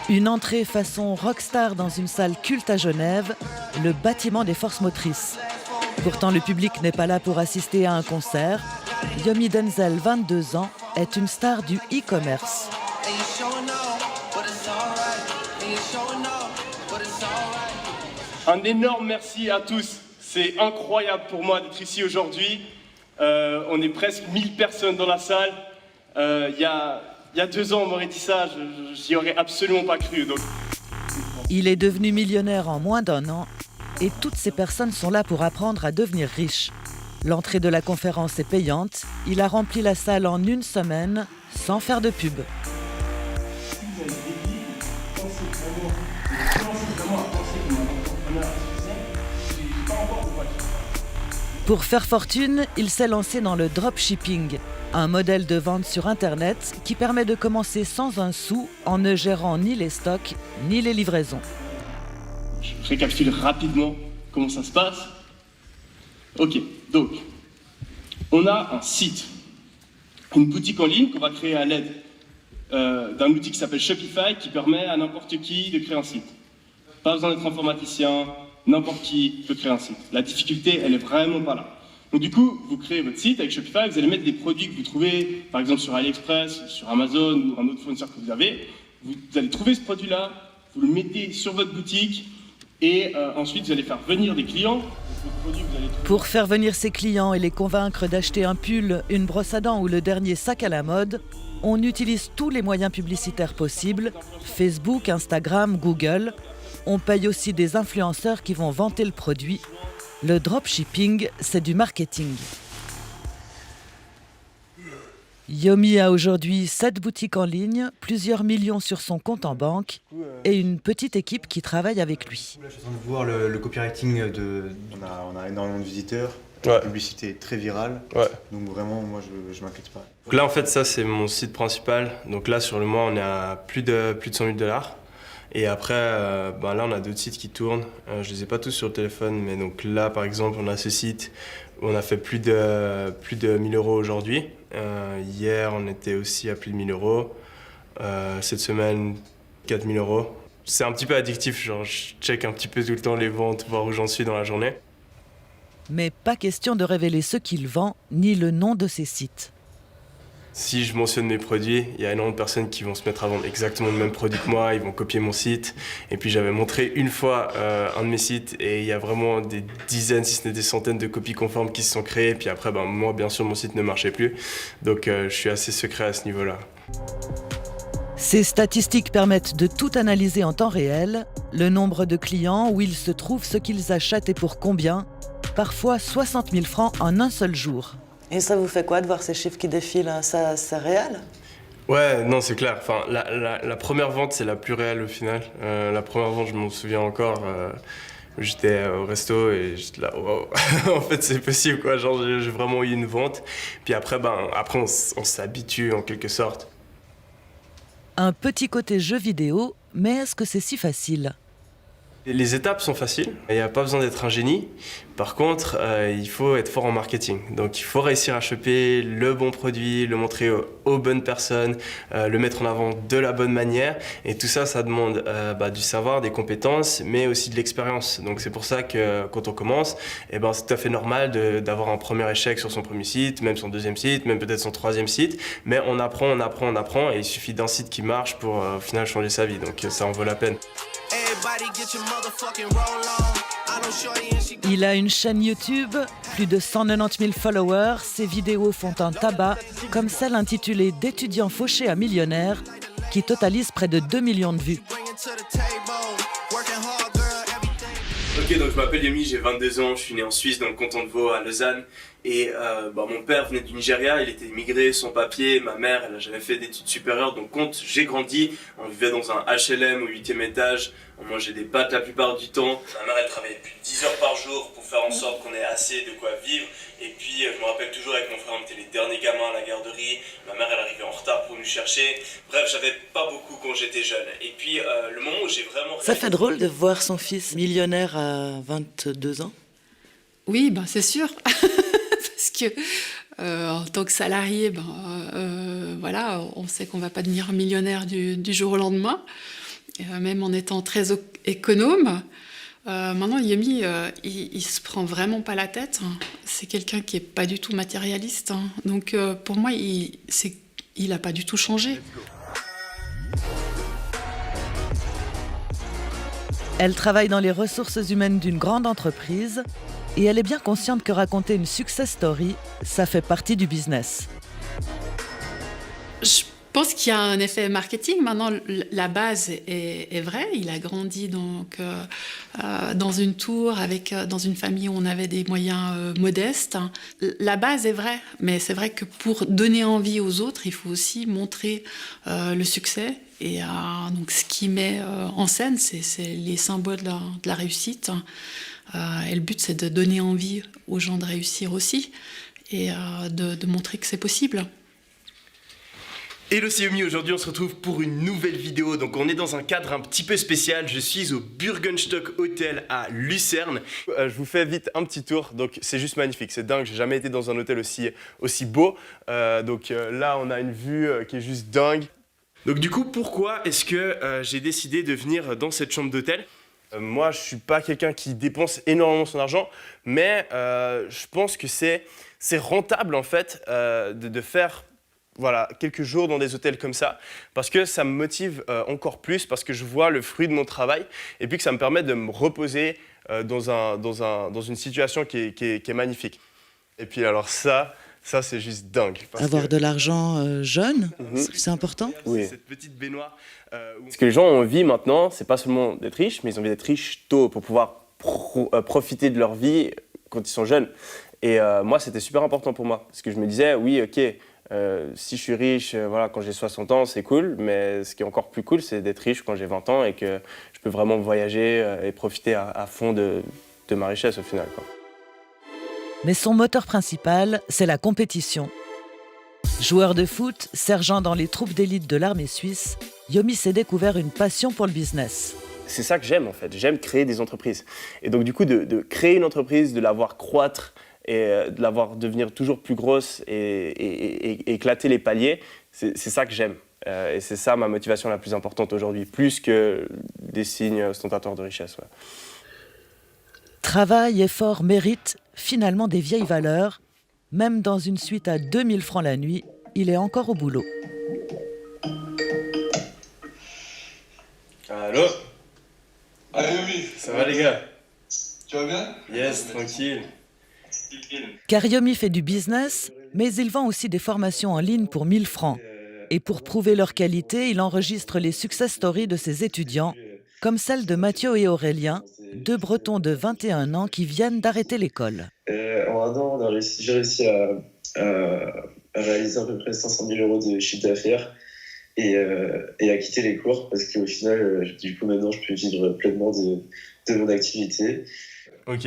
Une entrée façon rockstar dans une salle culte à Genève, le bâtiment des forces motrices. Pourtant, le public n'est pas là pour assister à un concert. Yomi Denzel, 22 ans, est une star du e-commerce. Un énorme merci à tous. C'est incroyable pour moi d'être ici aujourd'hui. On est presque 1000 personnes dans la salle. Il y a 2 ans, on m'aurait dit ça, j'y aurais absolument pas cru. Donc... Il est devenu millionnaire en moins d'1 an et toutes ces personnes sont là pour apprendre à devenir riches. L'entrée de la conférence est payante. Il a rempli la salle en 1 semaine sans faire de pub. Pour faire fortune, il s'est lancé dans le dropshipping, un modèle de vente sur Internet qui permet de commencer sans un sou en ne gérant ni les stocks ni les livraisons. Je récapitule rapidement comment ça se passe. Ok, donc, on a un site, une boutique en ligne qu'on va créer à l'aide d'un outil qui s'appelle Shopify qui permet à n'importe qui de créer un site. Pas besoin d'être informaticien, n'importe qui peut créer un site. La difficulté, elle est vraiment pas là. Donc du coup, vous créez votre site avec Shopify, vous allez mettre des produits que vous trouvez, par exemple sur AliExpress, sur Amazon ou un autre fournisseur que vous avez. Vous allez trouver ce produit-là, vous le mettez sur votre boutique et ensuite vous allez faire venir des clients. Pour faire venir ses clients et les convaincre d'acheter un pull, une brosse à dents ou le dernier sac à la mode, on utilise tous les moyens publicitaires possibles, Facebook, Instagram, Google. On paye aussi des influenceurs qui vont vanter le produit. Le dropshipping, c'est du marketing. Yomi a aujourd'hui 7 boutiques en ligne, plusieurs millions sur son compte en banque et une petite équipe qui travaille avec lui. Là, je suis en train de voir le copywriting on a énormément de visiteurs. Ouais. La publicité est très virale. Ouais. Donc vraiment, moi, je m'inquiète pas. Donc là, en fait, ça, c'est mon site principal. Donc là, sur le mois, on est à plus de 100 000 $. Et après, là, on a d'autres sites qui tournent. Je les ai pas tous sur le téléphone, mais donc là, par exemple, on a ce site où on a fait plus de 1 000 € aujourd'hui. Hier, on était aussi à plus de 1 000 €. Cette semaine, 4 000 €. C'est un petit peu addictif, genre je check un petit peu tout le temps les ventes, voir où j'en suis dans la journée. Mais pas question de révéler ce qu'il vend, ni le nom de ses sites. Si je mentionne mes produits, il y a énormément de personnes qui vont se mettre à vendre exactement le même produit que moi, ils vont copier mon site. Et puis j'avais montré une fois un de mes sites et il y a vraiment des dizaines, si ce n'est des centaines de copies conformes qui se sont créées. Et puis après, moi, bien sûr, mon site ne marchait plus. Donc je suis assez secret à ce niveau-là. Ces statistiques permettent de tout analyser en temps réel, le nombre de clients, où ils se trouvent, ce qu'ils achètent et pour combien, parfois 60 000 francs en un seul jour. Et ça vous fait quoi de voir ces chiffres qui défilent? Ça, c'est réel? Ouais, non, c'est clair. Enfin, la première vente, c'est la plus réelle au final. La première vente, je m'en souviens encore. J'étais au resto et j'étais là, wow. En fait, c'est possible, quoi. Genre, j'ai vraiment eu une vente. Puis après, on s'habitue en quelque sorte. Un petit côté jeu vidéo, mais est-ce que c'est si facile ? Les étapes sont faciles, il n'y a pas besoin d'être un génie. Par contre, il faut être fort en marketing. Donc il faut réussir à choper le bon produit, le montrer aux bonnes personnes, le mettre en avant de la bonne manière. Et tout ça, ça demande du savoir, des compétences, mais aussi de l'expérience. Donc c'est pour ça que quand on commence, c'est tout à fait normal d'avoir un premier échec sur son premier site, même son deuxième site, même peut-être son troisième site. Mais on apprend, et il suffit d'un site qui marche pour au final changer sa vie. Donc ça en vaut la peine. Il a une chaîne YouTube, plus de 190 000 followers. Ses vidéos font un tabac, comme celle intitulée « D'étudiants fauchés à millionnaires » qui totalise près de 2 millions de vues. Ok, donc je m'appelle Yomi, j'ai 22 ans, je suis né en Suisse, dans le canton de Vaud, à Lausanne. Et mon père venait du Nigeria, il était immigré, sans papier. Ma mère, elle n'a jamais fait d'études supérieures. Donc quand j'ai grandi, on vivait dans un HLM au 8e étage. On mangeait des pâtes la plupart du temps. Ma mère, elle travaillait plus de 10 heures par jour pour faire en sorte qu'on ait assez de quoi vivre. Et puis je me rappelle toujours avec mon frère, on était les derniers gamins à la garderie. Ma mère, elle arrivait en retard pour nous chercher. Bref, j'avais pas beaucoup quand j'étais jeune. Et puis le moment où j'ai vraiment... Ça fait drôle de voir son fils millionnaire à 22 ans. Oui, c'est sûr. Parce que en tant que salarié, on sait qu'on ne va pas devenir millionnaire du jour au lendemain. même en étant très économe. Maintenant, Yomi, il se prend vraiment pas la tête. C'est quelqu'un qui est pas du tout matérialiste. Donc, pour moi, il a pas du tout changé. Elle travaille dans les ressources humaines d'une grande entreprise et elle est bien consciente que raconter une success story, ça fait partie du business. Je pense qu'il y a un effet marketing. Maintenant, la base est vraie. Il a grandi donc, dans une tour, dans une famille où on avait des moyens modestes. La base est vraie, mais c'est vrai que pour donner envie aux autres, il faut aussi montrer le succès. Et donc, ce qu'il met en scène, c'est les symboles de la réussite. Et le but, c'est de donner envie aux gens de réussir aussi et de montrer que c'est possible. Hello, c'est Yomi, aujourd'hui on se retrouve pour une nouvelle vidéo. Donc on est dans un cadre un petit peu spécial, je suis au Bürgenstock Hotel à Lucerne. Je vous fais vite un petit tour, donc c'est juste magnifique, c'est dingue, j'ai jamais été dans un hôtel aussi beau. Là on a une vue qui est juste dingue. Donc du coup, pourquoi est-ce que j'ai décidé de venir dans cette chambre d'hôtel ? Moi je suis pas quelqu'un qui dépense énormément son argent, mais je pense que c'est rentable en fait de faire quelques jours dans des hôtels comme ça, parce que ça me motive encore plus, parce que je vois le fruit de mon travail, et puis que ça me permet de me reposer dans une situation qui est magnifique. Et puis alors ça c'est juste dingue. Avoir de l'argent jeune, c'est important. Oui. Cette petite baignoire. Ce que les gens ont envie maintenant, c'est pas seulement d'être riches, mais ils ont envie d'être riches tôt pour pouvoir profiter de leur vie quand ils sont jeunes. Et moi, c'était super important pour moi, parce que je me disais, oui, ok, si je suis riche, quand j'ai 60 ans, c'est cool, mais ce qui est encore plus cool, c'est d'être riche quand j'ai 20 ans et que je peux vraiment voyager et profiter à fond de ma richesse au final, quoi. Mais son moteur principal, c'est la compétition. Joueur de foot, sergent dans les troupes d'élite de l'armée suisse, Yomi s'est découvert une passion pour le business. C'est ça que j'aime en fait, j'aime créer des entreprises. Et donc du coup, de créer une entreprise, de la voir croître, et de la voir devenir toujours plus grosse et éclater les paliers, c'est ça que j'aime. Et c'est ça ma motivation la plus importante aujourd'hui, plus que des signes ostentatoires de richesse. Ouais. Travail, effort, mérite, finalement des vieilles valeurs. Même dans une suite à 2000 francs la nuit, il est encore au boulot. Allô ? Allez, oui. Ça va les gars ? Tu vas bien ? Yes, tranquille. Car Yomi fait du business, mais il vend aussi des formations en ligne pour 1000 francs. Et pour prouver leur qualité, il enregistre les success stories de ses étudiants, comme celle de Mathieu et Aurélien, deux Bretons de 21 ans qui viennent d'arrêter l'école. En un an, j'ai réussi à réaliser à peu près 500 000 € de chiffre d'affaires et à quitter les cours parce qu'au final, du coup, maintenant, je peux vivre pleinement de mon activité. Ok,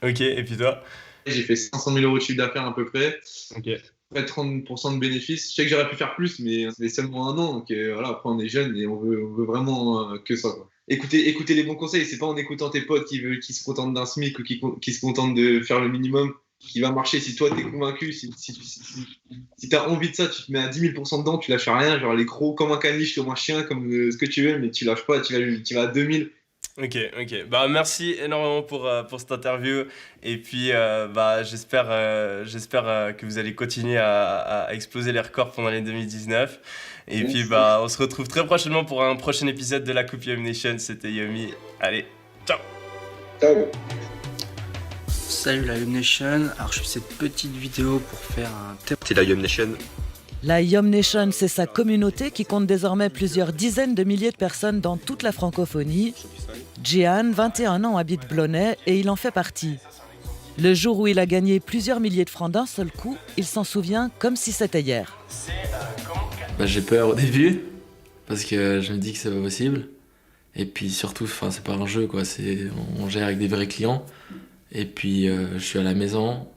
et puis toi ? J'ai fait 500 000 € de chiffre d'affaires à peu près. Ok. Près de 30% de bénéfices. Je sais que j'aurais pu faire plus, mais c'est seulement un an. Donc après, on est jeune et on veut vraiment que ça, quoi. Écoutez les bons conseils. C'est pas en écoutant tes potes qui se contentent d'un SMIC ou qui se contentent de faire le minimum qui va marcher. Si toi, t'es convaincu, si t'as envie de ça, tu te mets à 10 000% dedans, tu lâches rien. Genre les gros, comme un caniche, comme un chien, comme ce que tu veux, mais tu lâches pas, tu vas à 2000. Ok. Bah, merci énormément pour cette interview. Et puis, j'espère que vous allez continuer à exploser les records pendant les 2019. Et puis, on se retrouve très prochainement pour un prochain épisode de la Coupe Yom Nation. C'était Yomi. Allez, ciao. Ciao. Salut la Yom Nation. Alors, je fais cette petite vidéo pour faire un... C'est la Yom Nation. La Yom Nation, c'est sa communauté qui compte désormais plusieurs dizaines de milliers de personnes dans toute la francophonie. Jehan, 21 ans, habite Blonay et il en fait partie. Le jour où il a gagné plusieurs milliers de francs d'un seul coup, il s'en souvient comme si c'était hier. J'ai peur au début, parce que je me dis que c'est pas possible. Et puis surtout, c'est pas un jeu, quoi. On gère avec des vrais clients. Et puis je suis à la maison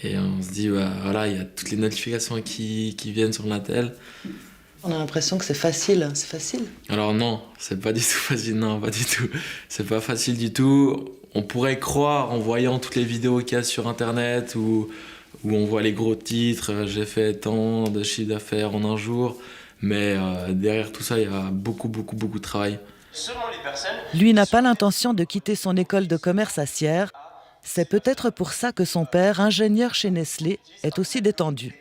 et on se dit, il y a toutes les notifications qui viennent sur l'Intel. On a l'impression que c'est facile. C'est facile. Alors non, c'est pas du tout facile, non, pas du tout. C'est pas facile du tout. On pourrait croire en voyant toutes les vidéos qu'il y a sur Internet où on voit les gros titres, j'ai fait tant de chiffre d'affaires en un jour. Mais derrière tout ça, il y a beaucoup de travail. Lui n'a pas l'intention de quitter son école de commerce à Sierre. C'est peut-être pour ça que son père, ingénieur chez Nestlé, est aussi détendu.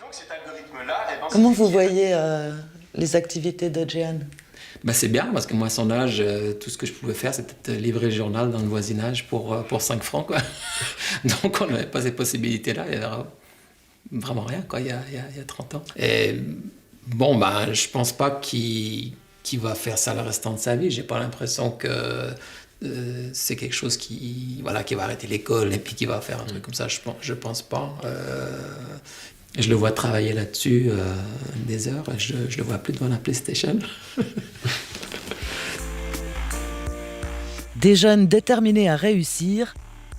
Comment vous voyez les activités de Jehan? C'est bien, parce que moi, à son âge, tout ce que je pouvais faire, c'était livrer le journal dans le voisinage pour 5 francs, quoi. Donc, on n'avait pas ces possibilités-là. Il y avait vraiment rien, quoi, il y a 30 ans. Et bon, je pense pas qu'il va faire ça le restant de sa vie. J'ai pas l'impression que c'est quelque chose qui va arrêter l'école et puis qui va faire un truc comme ça. Je pense pas. Je le vois travailler là-dessus des heures. Je le vois plus devant la PlayStation. Des jeunes déterminés à réussir,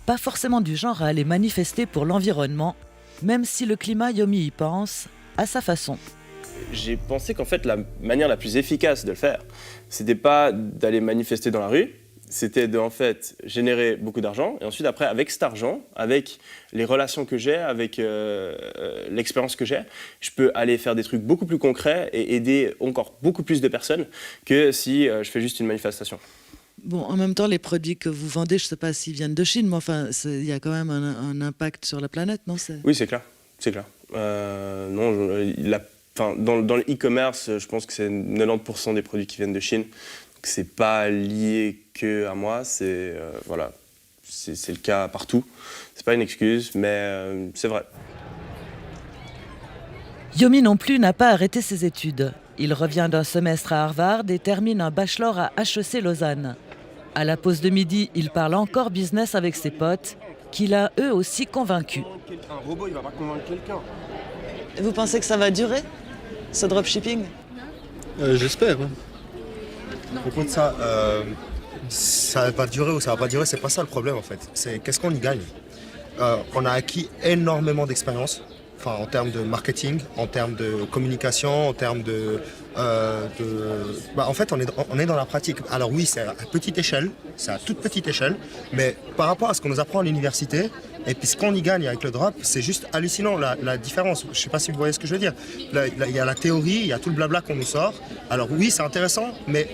pas forcément du genre à aller manifester pour l'environnement, même si le climat, Yomi y pense, à sa façon. J'ai pensé qu'en fait, la manière la plus efficace de le faire, c'était pas d'aller manifester dans la rue, c'était de en fait générer beaucoup d'argent et ensuite après avec cet argent, avec les relations que j'ai, avec l'expérience que j'ai, je peux aller faire des trucs beaucoup plus concrets et aider encore beaucoup plus de personnes que si je fais juste une manifestation. Bon, en même temps, les produits que vous vendez, je ne sais pas s'ils viennent de Chine, mais enfin, il y a quand même un impact sur la planète, non? Oui, c'est clair, c'est clair. Dans le e-commerce, je pense que c'est 90% des produits qui viennent de Chine. C'est pas lié que à moi, c'est le cas partout. C'est pas une excuse, mais c'est vrai. Yomi non plus n'a pas arrêté ses études. Il revient d'un semestre à Harvard et termine un bachelor à HEC Lausanne. À la pause de midi, il parle encore business avec ses potes, qu'il a eux aussi convaincus. Un robot, il va pas convaincre quelqu'un. Et vous pensez que ça va durer, ce dropshipping? J'espère. Au point de ça, ça va durer ou ça va pas durer, c'est pas ça le problème en fait. C'est qu'est-ce qu'on y gagne. On a acquis énormément d'expérience, en termes de marketing, en termes de communication, en termes en fait, on est dans la pratique. Alors oui, c'est à petite échelle, c'est à toute petite échelle, mais par rapport à ce qu'on nous apprend à l'université, et puis ce qu'on y gagne avec le drop, c'est juste hallucinant la différence. Je sais pas si vous voyez ce que je veux dire. Il y a la théorie, il y a tout le blabla qu'on nous sort. Alors oui, c'est intéressant, mais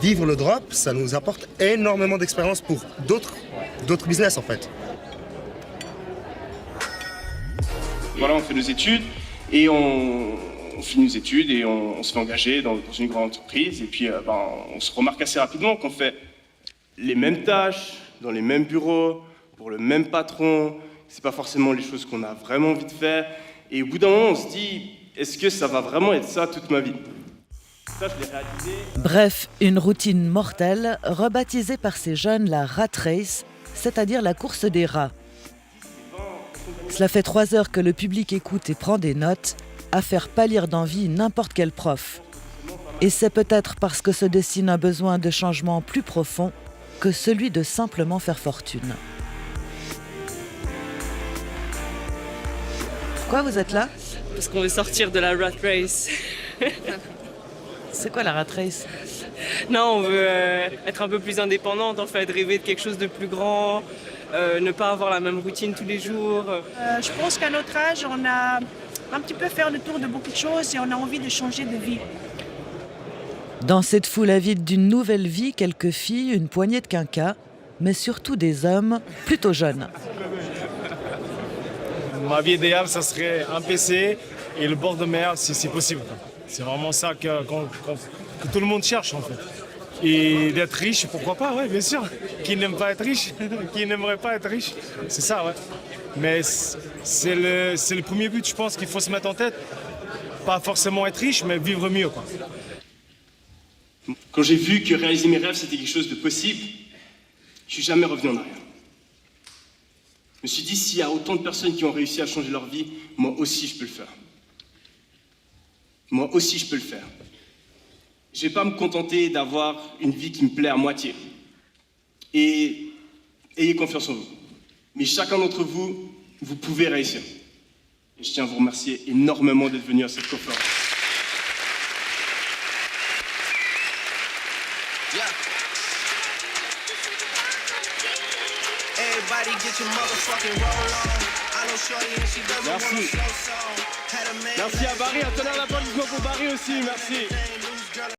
vivre le drop, ça nous apporte énormément d'expérience pour d'autres business en fait. Voilà, on fait nos études et on finit nos études et on se fait engager dans une grande entreprise. Et puis, on se remarque assez rapidement qu'on fait les mêmes tâches, dans les mêmes bureaux, pour le même patron. C'est pas forcément les choses qu'on a vraiment envie de faire. Et au bout d'un moment, on se dit, est-ce que ça va vraiment être ça toute ma vie? Ça, je l'ai réalisé. Bref, une routine mortelle, rebaptisée par ces jeunes la rat race, c'est-à-dire la course des rats. Cela fait 3 heures que le public écoute et prend des notes, à faire pâlir d'envie n'importe quel prof. Et c'est peut-être parce que se dessine un besoin de changement plus profond que celui de simplement faire fortune. Pourquoi vous êtes là? Parce qu'on veut sortir de la rat race. C'est quoi la rat race? Non, on veut être un peu plus indépendante, en fait, rêver de quelque chose de plus grand, ne pas avoir la même routine tous les jours. Je pense qu'à notre âge, on a un petit peu fait le tour de beaucoup de choses et on a envie de changer de vie. Dans cette foule avide d'une nouvelle vie, quelques filles, une poignée de quinquas, mais surtout des hommes plutôt jeunes. Ma vie idéale, ça serait un PC et le bord de mer si c'est possible. C'est vraiment ça que tout le monde cherche en fait. Et d'être riche, pourquoi pas, ouais, bien sûr. Qui n'aime pas être riche? Qui n'aimerait pas être riche? C'est ça, ouais. Mais c'est le premier but, je pense, qu'il faut se mettre en tête. Pas forcément être riche, mais vivre mieux, quoi. Quand j'ai vu que réaliser mes rêves, c'était quelque chose de possible, je suis jamais revenu en arrière. Je me suis dit, s'il y a autant de personnes qui ont réussi à changer leur vie, moi aussi je peux le faire. Moi aussi je peux le faire. Je ne vais pas me contenter d'avoir une vie qui me plaît à moitié. Et ayez confiance en vous. Mais chacun d'entre vous, vous pouvez réussir. Et je tiens à vous remercier énormément d'être venu à cette conférence. Merci. Merci à Barry, un tonnerre d'applaudissements pour Barry. aussi, merci.